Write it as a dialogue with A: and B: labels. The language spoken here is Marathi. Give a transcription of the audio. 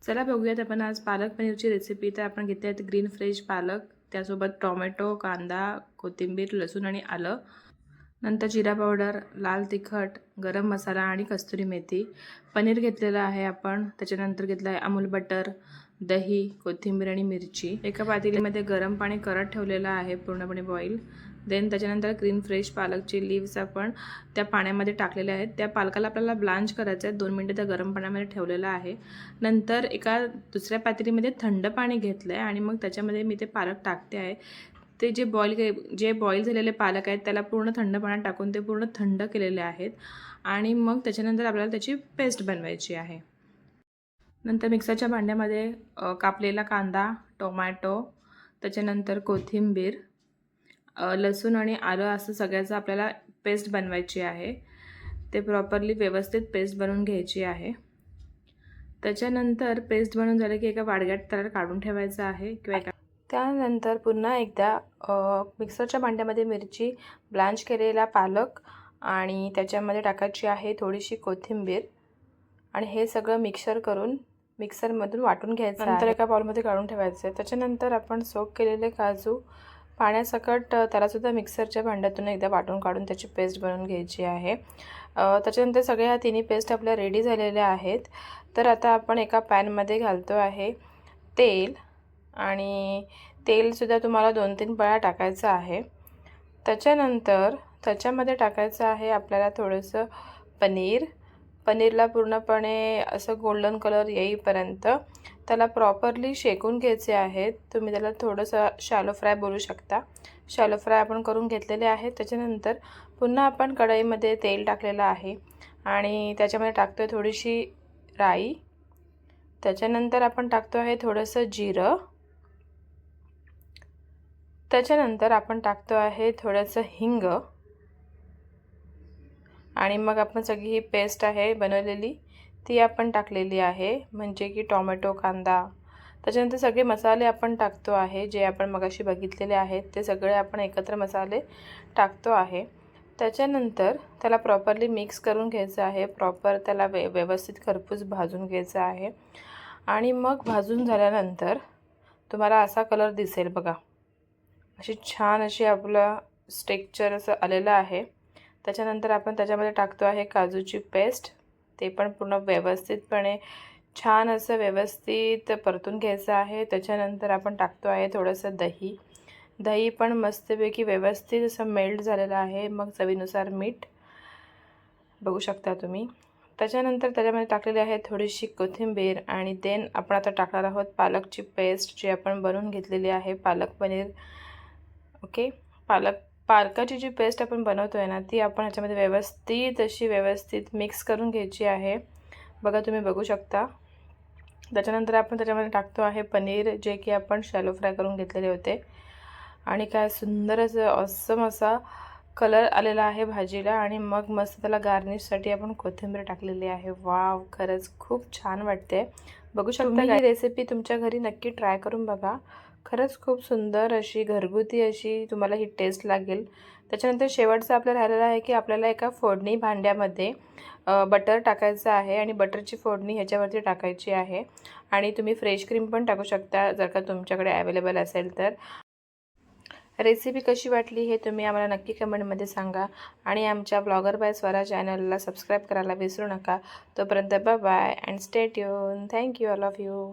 A: चला बघूयात आपण आज पालक पनीरची रेसिपी। तर आपण घेतले आहेत ग्रीन फ्रेश पालक, त्यासोबत टोमॅटो, कांदा, कोथिंबीर, लसूण आणि आलं, नंतर जिरा पावडर, लाल तिखट, गरम मसाला आणि कस्तुरी मेथी। पनीर घेतलेलं आहे आपण, त्याच्यानंतर घेतलं आहे अमूल बटर, दही, कोथिंबीर आणि मिरची। एका पातेल्यामध्ये गरम पाणी करत ठेवलेलं आहे, पूर्णपणे बॉईल। देन त्याच्यानंतर ग्रीन फ्रेश पालकचे लीव्स आपण त्या पाण्यामध्ये टाकलेले आहेत। त्या पालकाला आपल्याला ब्लांच करायचं आहे, 2 मिनिटे त्या गरम पाण्यामध्ये ठेवलेलं आहे। नंतर एका दुसऱ्या पातेलीमध्ये थंड पाणी घेतलं आहे आणि मग त्याच्यामध्ये मी ते पालक टाकते आहे। ते जे बॉईल झालेले पालक आहेत त्याला पूर्ण थंड पाण्यात टाकून ते पूर्ण थंड केलेले आहेत आणि मग त्याच्यानंतर आपल्याला त्याची पेस्ट बनवायची आहे। नंतर मिक्सरच्या भांड्यामध्ये कापलेला कांदा, टोमॅटो, त्याच्यानंतर कोथिंबीर, लसूण आणि आलं असं सगळ्याचं आपल्याला पेस्ट बनवायची आहे। ते प्रॉपरली व्यवस्थित पेस्ट बनवून घ्यायची आहे। त्याच्यानंतर पेस्ट बनवून झालं की एका वाडग्यात त्याला काढून ठेवायचं आहे किंवा त्यानंतर पुन्हा एकदा मिक्सरच्या भांड्यामध्ये मिरची, ब्लांच केलेला पालक आणि त्याच्यामध्ये टाकायची आहे थोडीशी कोथिंबीर आणि हे सगळं मिक्सरमधून वाटून घ्यायचं आहे। नंतर एका बाउलमध्ये काढून ठेवायचं आहे। त्याच्यानंतर आपण सोक केलेले काजू पाण्यासकट त्यालासुद्धा मिक्सरच्या भांड्यातून एकदा वाटून काढून त्याची पेस्ट बनवून घ्यायची आहे। त्याच्यानंतर सगळ्या ह्या तिन्ही पेस्ट आपल्या रेडी झालेल्या आहेत। तर आता आपण एका पॅनमध्ये घालतो आहे तेल आणि तेलसुद्धा तुम्हाला 2-3 पळ्या टाकायचं आहे। त्याच्यानंतर त्याच्यामध्ये टाकायचं आहे आपल्याला थोडंसं पनीरला पूर्णपणे असं गोल्डन कलर येईपर्यंत त्याला प्रॉपरली शेकून घ्यायचे आहे। तुम्ही त्याला थोडंसं शॅलो फ्राय बोलू शकता। शॅलो फ्राय आपण करून घेतलेले आहे। त्याच्यानंतर पुन्हा आपण कढईमध्ये तेल टाकलेलं आहे आणि त्याच्यामध्ये टाकतोय थोडीशी राई, त्याच्यानंतर आपण टाकतो आहे थोडंसं जिरं, त्याच्यानंतर आपण टाकतो आहे थोडंसं हिंग आणि मग आपण सगळी ही पेस्ट आहे बनवलेली ती आपण टाकलेली आहे, म्हणजे की टोमॅटो, कांदा, त्याच्यानंतर सगळे मसाले आपण टाकतो आहे जे आपण मगाशी बघितलेले आहेत ते सगळे आपण एकत्र मसाले टाकतो आहे। त्याच्यानंतर त्याला प्रॉपरली मिक्स करून घ्यायचं आहे, प्रॉपर त्याला व्यवस्थित खरपूस भाजून घ्यायचं आहे आणि मग भाजून झाल्यानंतर तुम्हाला असा कलर दिसेल बघा, अशी छान अशी आपलं टेक्स्चर असं आलेलं आहे। त्याच्यानंतर आपण त्याच्यामध्ये टाकतो आहे काजूची पेस्ट, ते पण पूर्ण व्यवस्थितपणे छान असं व्यवस्थित परतून घ्यायचं आहे। त्याच्यानंतर आपण टाकतो आहे थोडंसं दही पण मस्तपैकी व्यवस्थित असं मेल्ट झालेलं आहे। मग चवीनुसार मीठ बघू शकता तुम्ही। त्याच्यानंतर त्याच्यामध्ये टाकलेली आहे थोडीशी कोथिंबीर आणि देन आपण आता टाकणार आहोत पालकची पेस्ट जी आपण बनवून घेतलेली आहे, पालक पनीर। ओके, पालकाची जी पेस्ट आपण बनवतो आहे ना ती आपण ह्याच्यामध्ये व्यवस्थित मिक्स करून घ्यायची आहे, बघा तुम्ही बघू शकता। त्याच्यानंतर आपण त्याच्यामध्ये टाकतो आहे पनीर, जे की आपण शॅलो फ्राय करून घेतलेले होते आणि काय सुंदर असं ऑसम असा कलर आलेला आहे भाजीला आणि मग मस्त त्याला गार्निशसाठी आपण कोथिंबीर टाकलेली आहे। वाव, खरंच खूप छान वाटते। बघू शकता ही रेसिपी तुमच्या घरी नक्की ट्राय करून बघा, खरंच खूप सुंदर अशी घरगुती अशी तुम्हाला ही टेस्ट लागेल। त्याच्यानंतर शेवटचं आपल्याला राहिलेलं आहे की आपल्याला एका फोडणी भांड्यामध्ये बटर टाकायचं आहे आणि बटरची फोडणी ह्याच्यावरती टाकायची आहे आणि तुम्ही फ्रेश क्रीम पण टाकू शकता जर का तुमच्याकडे अवेलेबल असेल तर। रेसिपी कशी वाटली हे तुम्ही आम्हाला नक्की कमेंटमध्ये सांगा आणि आमच्या ब्लॉगर बाय स्वरा चॅनलला सबस्क्राईब करायला विसरू नका। तोपर्यंत bye bye and stay tuned. Thank you all of you.